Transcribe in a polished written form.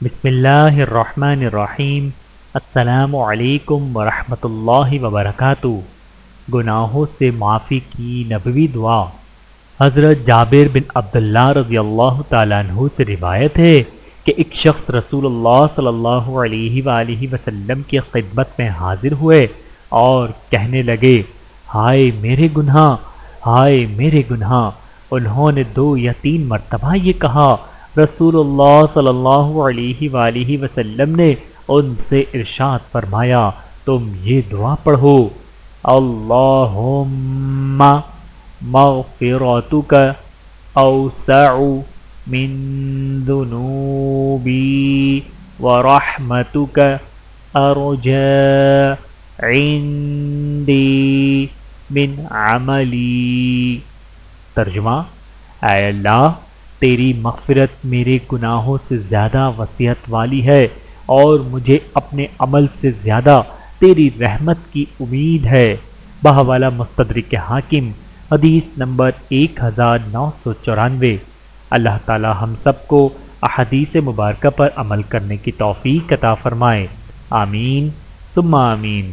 بسم اللہ الرحمن الرحیم۔ السلام علیکم ورحمۃ اللہ وبرکاتہ۔ گناہوں سے معافی کی نبوی دعا۔ حضرت جابر بن عبداللہ رضی اللہ تعالیٰ عنہ سے روایت ہے کہ ایک شخص رسول اللہ صلی اللہ علیہ وآلہ وسلم کی خدمت میں حاضر ہوئے اور کہنے لگے، ہائے میرے گناہ، ہائے میرے گناہ۔ انہوں نے 2 یا 3 مرتبہ یہ کہا۔ رسول اللہ صلی اللہ علیہ وآلہ وسلم نے ان سے ارشاد فرمایا، تم یہ دعا پڑھو، اللہم مغفرتک اوسع من ذنوبی ورحمتک ارجى عندی من عملی۔ ترجمہ، اے اللہ، تیری مغفرت میرے گناہوں سے زیادہ وسعت والی ہے اور مجھے اپنے عمل سے زیادہ تیری رحمت کی امید ہے۔ بحوالہ مستدرک حاکم، حدیث نمبر 1994۔ اللہ تعالی ہم سب کو احادیث مبارکہ پر عمل کرنے کی توفیق عطا فرمائے، آمین ثم آمین۔